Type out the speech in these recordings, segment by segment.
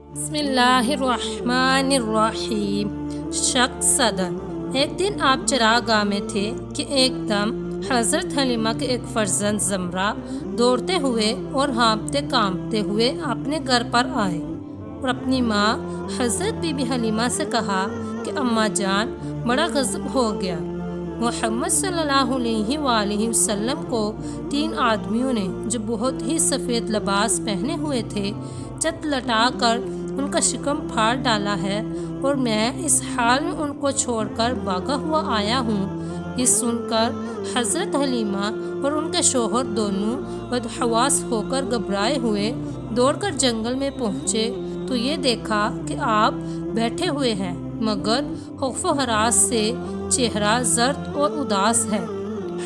بسم اللہ الرحمن الرحیم۔ شق صدر۔ ایک دن آپ چراگاہ میں تھے کہ ایک دم حضرت حلیمہ کے ایک فرزند زمرہ دوڑتے ہوئے اور ہانپتے کانپتے ہوئے اپنے گھر پر آئے اور اپنی ماں حضرت بی بی حلیمہ سے کہا کہ اماں جان، بڑا غضب ہو گیا۔ محمد صلی اللہ علیہ وآلہ وسلم کو 3 آدمیوں نے جو بہت ہی سفید لباس پہنے ہوئے تھے چت لٹا کر ان کا شکم پھاڑ ڈالا ہے، اور میں اس حال میں ان کو چھوڑ کر بھاگا ہوا آیا ہوں۔ یہ سن کر حضرت حلیمہ اور ان کے شوہر دونوں بدحواس ہو کر گھبرائے ہوئے دوڑ کر جنگل میں پہنچے تو یہ دیکھا کہ آپ بیٹھے ہوئے ہیں، مگر خوف و ہراس سے چہرہ زرد اور اداس ہے۔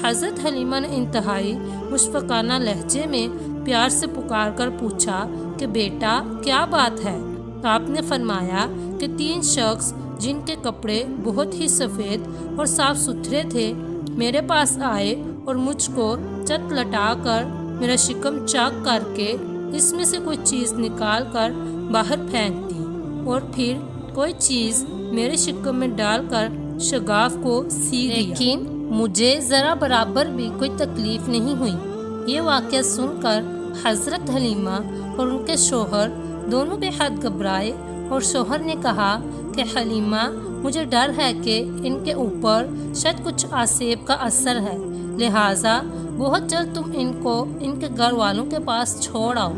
حضرت حلیمہ نے انتہائی مشفقانہ لہجے میں پیار سے پکار کر پوچھا کہ بیٹا، کیا بات ہے؟ آپ نے فرمایا کہ 3 شخص جن کے کپڑے بہت ہی سفید اور صاف ستھرے تھے میرے پاس آئے اور مجھ کو چت لٹا کر میرا شکم چاک کر کے اس میں سے کوئی چیز نکال کر باہر پھینک دی، اور پھر کوئی چیز میرے شکم میں ڈال کر شگاف کو سی دیا، لیکن مجھے ذرا برابر بھی کوئی تکلیف نہیں ہوئی۔ یہ واقعہ سن کر حضرت حلیمہ اور ان کے شوہر دونوں بے حد گھبرائے، اور شوہر نے کہا کہ حلیمہ، مجھے ڈر ہے کہ ان کے اوپر شاید کچھ آسیب کا اثر ہے، لہٰذا بہت جلد تم ان کو ان کے گھر والوں کے پاس چھوڑ آؤ۔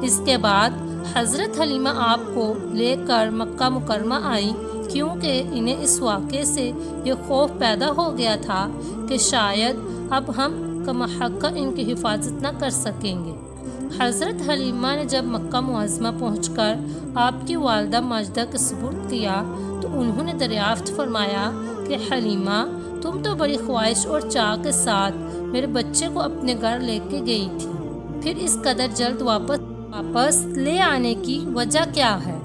اس کے بعد حضرت حلیمہ آپ کو لے کر مکہ مکرمہ آئیں، کیونکہ انہیں اس واقعے سے یہ خوف پیدا ہو گیا تھا کہ شاید اب ہم کما حق ان کی حفاظت نہ کر سکیں گے۔ حضرت حلیمہ نے جب مکہ معظمہ پہنچ کر آپ کی والدہ ماجدہ کے سپرد کیا تو انہوں نے دریافت فرمایا کہ حلیمہ، تم تو بڑی خواہش اور چاہ کے ساتھ میرے بچے کو اپنے گھر لے کے گئی تھی، پھر اس قدر جلد واپس لے آنے کی وجہ کیا ہے؟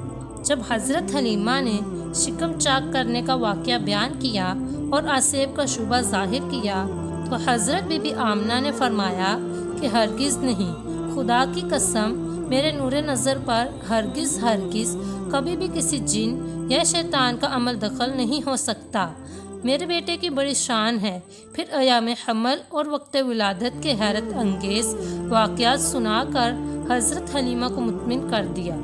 جب حضرت حلیمہ نے شکم چاک کرنے کا واقعہ بیان کیا اور آسیب کا شبہ ظاہر کیا تو حضرت بی بی آمنہ نے فرمایا کہ ہرگز نہیں، خدا کی قسم، میرے نور نظر پر ہرگز کبھی بھی کسی جن یا شیطان کا عمل دخل نہیں ہو سکتا۔ میرے بیٹے کی بڑی شان ہے۔ پھر ایام حمل اور وقت ولادت کے حیرت انگیز واقعات سنا کر حضرت حلیمہ کو مطمئن کر دیا،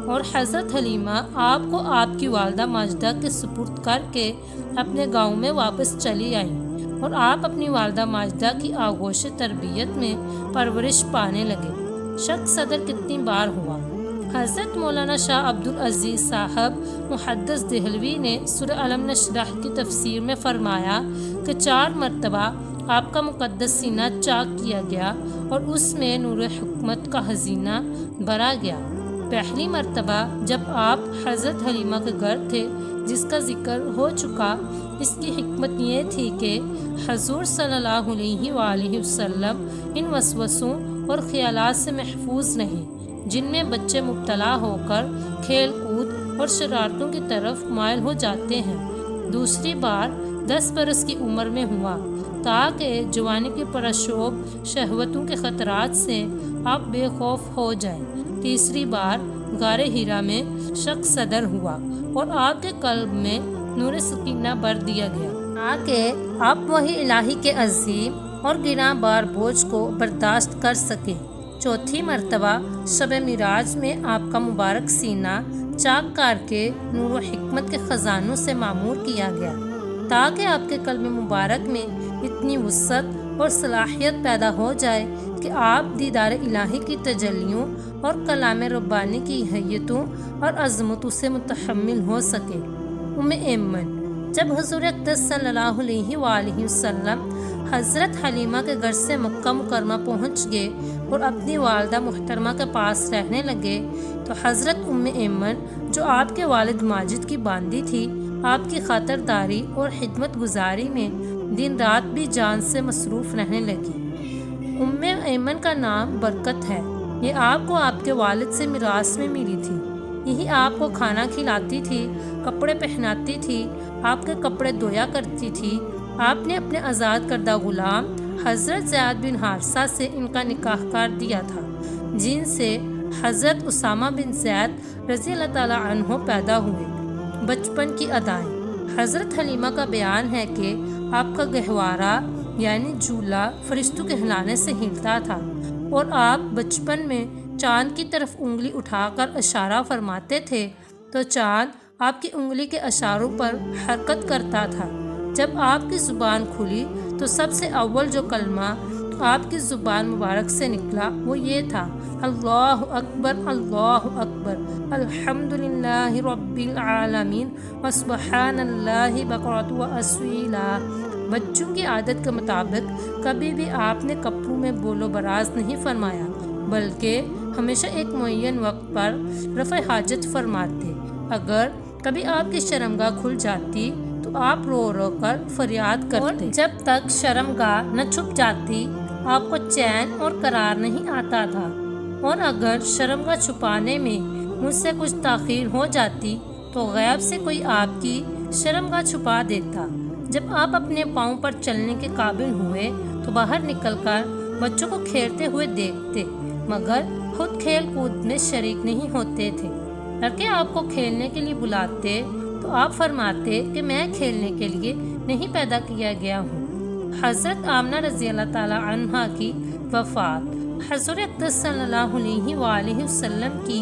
اور حضرت حلیمہ آپ کو آپ کی والدہ ماجدہ کے سپرد کر کے اپنے گاؤں میں واپس چلی آئیں، اور آپ اپنی والدہ ماجدہ کی آغوش تربیت میں پرورش پانے لگے۔ شق صدر کتنی بار ہوا؟ حضرت مولانا شاہ عبدالعزیز صاحب محدث دہلوی نے سورہ علم نشرح کی تفسیر میں فرمایا کہ 4 مرتبہ آپ کا مقدس سینہ چاک کیا گیا اور اس میں نور حکمت کا خزینہ بھرا گیا۔ پہلی مرتبہ جب آپ حضرت حلیمہ کے گھر تھے، جس کا ذکر ہو چکا، اس کی حکمت یہ تھی کہ حضور صلی اللہ علیہ وآلہ وسلم ان وسوسوں اور خیالات سے محفوظ نہیں جن میں بچے مبتلا ہو کر کھیل کود اور شرارتوں کی طرف مائل ہو جاتے ہیں۔ دوسری بار 10 برس کی عمر میں ہوا تاکہ جوانی کی پرشوب شہوتوں کے خطرات سے آپ بے خوف ہو جائیں۔ تیسری بار غار ہیرا میں شق صدر ہوا اور آپ کے قلب میں نور سکینہ بھر دیا گیا تاکہ آپ وحی الہی کے عظیم اور گراں بار بوجھ کو برداشت کر سکیں۔ چوتھی مرتبہ شب معراج میں آپ کا مبارک سینہ چاک کر کے نور و حکمت کے خزانوں سے معمور کیا گیا تاکہ آپ کے قلب مبارک میں اتنی وسعت اور صلاحیت پیدا ہو جائے کہ آپ دیدار الہی کی تجلیوں اور کلام ربانی کی حیتوں اور عظمتوں سے متحمل ہو سکے۔ ایمن جب حضور اقدس صلی اللہ علیہ وآلہ وسلم حضرت حلیمہ کے گھر سے مکہ مکرمہ پہنچ گئے اور اپنی والدہ محترمہ کے پاس رہنے لگے تو حضرت ایمن، جو آپ کے والد ماجد کی باندی تھی، آپ کی خاطرداری اور خدمت گزاری میں دن رات بھی جان سے مصروف رہنے لگی۔ ایمن کا نام برکت ہے۔ یہ آپ کو آپ کے والد سے میراث میں ملی تھی۔ یہی آپ کو کھانا کھلاتی تھی، کپڑے پہناتی تھی، آپ کے کپڑے دھویا کرتی تھی۔ آپ نے اپنے آزاد کردہ غلام حضرت زید بن حارثہ سے ان کا نکاح کر دیا تھا، جن سے حضرت اسامہ بن زید رضی اللہ تعالیٰ عنہ پیدا ہوئے۔ بچپن کی ادائیں۔ حضرت حلیمہ کا بیان ہے کہ آپ کا گہوارہ یعنی جھولا فرشتوں کے ہلانے سے ہلتا تھا اور آپ بچپن میں چاند کی طرف انگلی اٹھا کر اشارہ فرماتے تھے تو چاند آپ کی انگلی کے اشاروں پر حرکت کرتا تھا۔ جب آپ کی زبان کھلی تو سب سے اول جو کلمہ آپ کی زبان مبارک سے نکلا وہ یہ تھا، اللہ اکبر اللہ اکبر، الحمدللہ رب العالمین وسبحان اللہ بکرۃ و اصیلا۔ بچوں کی عادت کے مطابق کبھی بھی آپ نے کپڑوں میں بول و براز نہیں فرمایا، بلکہ ہمیشہ ایک معین وقت پر رفع حاجت فرماتے۔ اگر کبھی آپ کی شرمگاہ کھل جاتی تو آپ رو رو کر فریاد کرتے، اور جب تک شرمگاہ نہ چھپ جاتی آپ کو چین اور قرار نہیں آتا تھا، اور اگر شرمگاہ چھپانے میں مجھ سے کچھ تاخیر ہو جاتی تو غیب سے کوئی آپ کی شرمگاہ چھپا دیتا۔ جب آپ اپنے پاؤں پر چلنے کے قابل ہوئے تو باہر نکل کر بچوں کو کھیلتے ہوئے دیکھتے، مگر خود کھیل کود میں شریک نہیں ہوتے تھے۔ لڑکے آپ کو کھیلنے کے لیے بلاتے تو آپ فرماتے کہ میں کھیلنے کے لیے نہیں پیدا کیا گیا ہوں۔ حضرت آمنہ رضی اللہ تعالیٰ عنہا کی وفات۔ حضور اقدس صلی اللہ علیہ وآلہ وسلم کی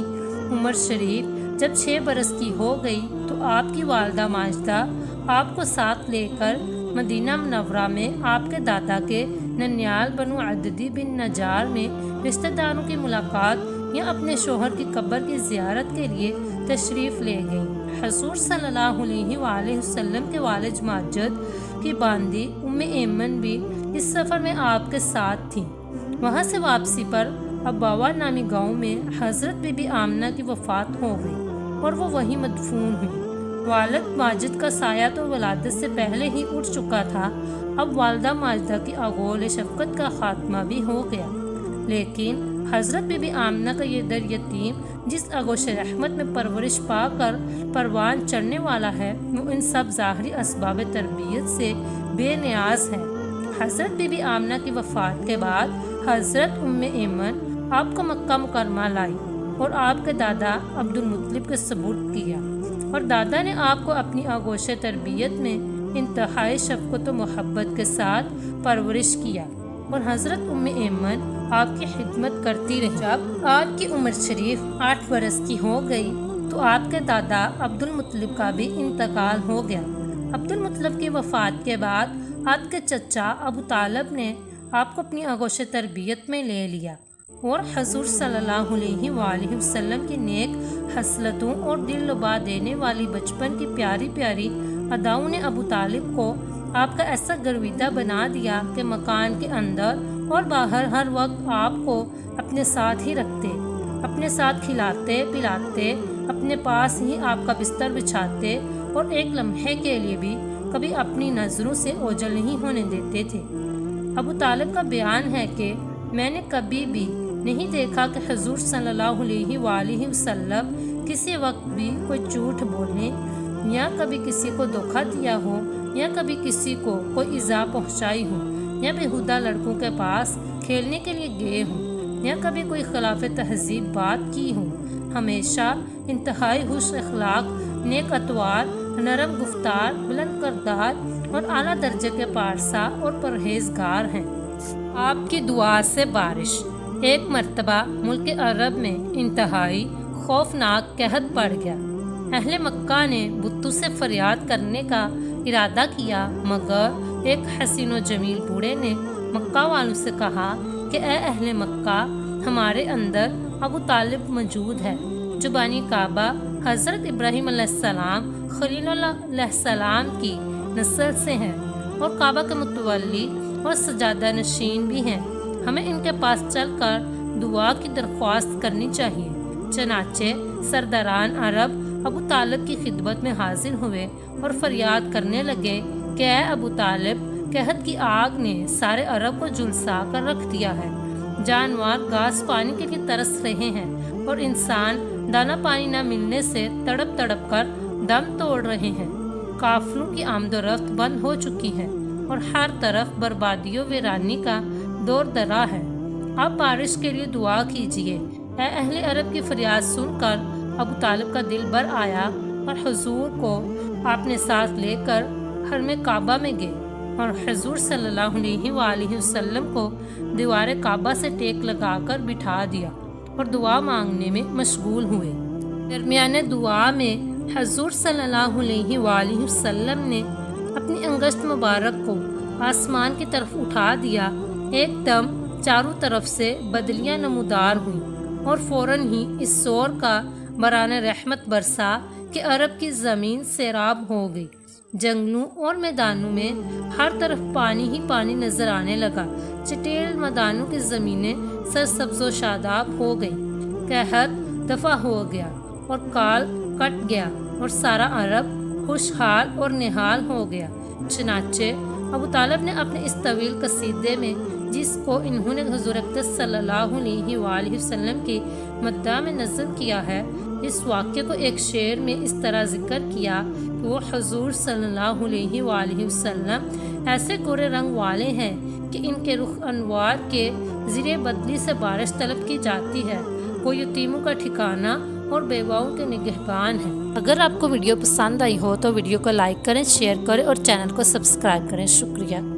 عمر شریف جب 6 برس کی ہو گئی تو آپ کی والدہ ماجدہ آپ کو ساتھ لے کر مدینہ منورہ میں آپ کے دادا کے ننیال بنو عدی بن نجار میں رشتہ داروں کی ملاقات یا اپنے شوہر کی قبر کی زیارت کے لیے تشریف لے گئیں۔ حضور صلی اللہ علیہ وآلہ وسلم کے والد ماجد کی باندی ام ایمن بھی اس سفر میں آپ کے ساتھ تھیں۔ وہاں سے واپسی پر اباوا نامی گاؤں میں حضرت بی بی آمنہ کی وفات ہو گئی اور وہ وہیں مدفون ہوئی۔ والد ماجد کا سایہ تو ولادت سے پہلے ہی اٹھ چکا تھا، اب والدہ ماجدہ کی اغول شفقت کا خاتمہ بھی ہو گیا، لیکن حضرت بی بی آمنہ کا یہ در یتیم جس آغوش رحمت میں پرورش پا کر پروان چڑھنے والا ہے، وہ ان سب ظاہری اسباب تربیت سے بے نیاز ہے۔ حضرت بی بی آمنہ کی وفات کے بعد حضرت ام ایمن آپ کو مکہ مکرمہ لائی اور آپ کے دادا عبد المطلب کے سپرد کیا، اور دادا نے آپ کو اپنی آغوش تربیت میں انتہائی شفقت و محبت کے ساتھ پرورش کیا، اور حضرت ام ایمن آپ کی خدمت کرتی رہی۔ جب آپ کی عمر شریف 8 برس کی ہو گئی تو آپ کے دادا عبد المطلب کا بھی انتقال ہو گیا۔ عبد المطلب کی وفات کے بعد آپ کے چچا ابو طالب نے آپ کو اپنی آغوش تربیت میں لے لیا، اور حضور صلی اللہ علیہ وآلہ وسلم کی نیک خصلتوں اور دل لبا دینے والی بچپن کی پیاری پیاری اداؤں نے ابو طالب کو آپ کا ایسا گرویدہ بنا دیا کہ مکان کے اندر اور باہر ہر وقت آپ کو اپنے ساتھ ہی رکھتے، اپنے ساتھ کھلاتے پلاتے، اپنے پاس ہی آپ کا بستر بچھاتے، اور ایک لمحے کے لیے بھی کبھی اپنی نظروں سے اوجھل نہیں ہونے دیتے تھے۔ ابو طالب کا بیان ہے کہ میں نے کبھی بھی نہیں دیکھا کہ حضور صلی اللہ علیہ وآلہ وسلم کسی وقت بھی کوئی جھوٹ بولنے یا کبھی کسی کو دھوکہ دیا ہو یا کبھی کسی کو کوئی ایذا پہنچائی ہو یا بیہودہ لڑکوں کے پاس کھیلنے کے لیے گئے ہوں یا کبھی کوئی خلاف تہذیب بات کی ہو۔ ہمیشہ انتہائی حسن اخلاق، نیک اطوار، نرم گفتار، بلند کردار اور اعلیٰ درجے کے پارسا اور پرہیزگار ہیں۔ آپ کی دعا سے بارش۔ ایک مرتبہ ملک عرب میں انتہائی خوفناک قحط پڑ گیا۔ اہل مکہ نے بتوں سے فریاد کرنے کا ارادہ کیا، مگر ایک حسین و جمیل بوڑھے نے مکہ والوں سے کہا کہ اے اہل مکہ، ہمارے اندر ابو طالب موجود ہے جو بانی کعبہ حضرت ابراہیم علیہ السلام خلیل اللہ علیہ السلام کی نسل سے ہیں اور کعبہ کے متولی اور سجادہ نشین بھی ہیں، ہمیں ان کے پاس چل کر دعا کی درخواست کرنی چاہیے۔ چنانچہ سرداران عرب ابو طالب کی خدمت میں حاضر ہوئے اور فریاد کرنے لگے کہ اے ابو طالب، قحط کی آگ نے سارے عرب کو جھلسا کر رکھ دیا ہے، جانور گھاس پانی کے لیے ترس رہے ہیں اور انسان دانہ پانی نہ ملنے سے تڑپ تڑپ کر دم توڑ رہے ہیں، قافلوں کی آمد و رفت بند ہو چکی ہے اور ہر طرف بربادی و ویرانی کا دور درا ہے۔ آپ بارش کے لیے دعا کیجیے، اہل عرب کی فریاد سن کر ابو طالب کا دل بھر آیا اور حضور کو اپنے ساتھ لے کر حرم کعبہ میں گئے اور حضور صلی اللہ علیہ وآلہ وسلم کو دیوار کعبہ سے ٹیک لگا کر بٹھا دیا اور دعا مانگنے میں مشغول ہوئے۔ درمیان دعا میں حضور صلی اللہ علیہ وآلہ وسلم نے اپنی انگشت مبارک کو آسمان کی طرف اٹھا دیا۔ ایک دم چاروں طرف سے بدلیاں نمودار ہوئیں اور فوراً ہی اس سور کا باران رحمت برسا کہ عرب کی زمین سیراب ہو گئی۔ جنگلوں اور میدانوں میں ہر طرف پانی ہی پانی نظر آنے لگا۔ چٹیل میدانوں کی زمینیں سرسبز و شاداب ہو گئیں، قحط دفع ہو گیا اور کال کٹ گیا اور سارا عرب خوشحال اور نہال ہو گیا۔ چنانچہ ابو طالب نے اپنے اس طویل قصیدے میں، جس کو انہوں نے حضور اقدس صلی اللہ علیہ وآلہ وسلم کی مدح میں نظم کیا ہے، اس واقعے کو ایک شعر میں اس طرح ذکر کیا کہ وہ حضور صلی اللہ علیہ وآلہ وسلم ایسے گورے رنگ والے ہیں کہ ان کے رخ انوار کے زیر بدلی سے بارش طلب کی جاتی ہے۔ وہ یتیموں کا ٹھکانہ اور بیواؤں کے نگہبان ہیں۔ اگر آپ کو ویڈیو پسند آئی ہو تو ویڈیو کو لائک کریں، شیئر کریں اور چینل کو سبسکرائب کریں۔ شکریہ۔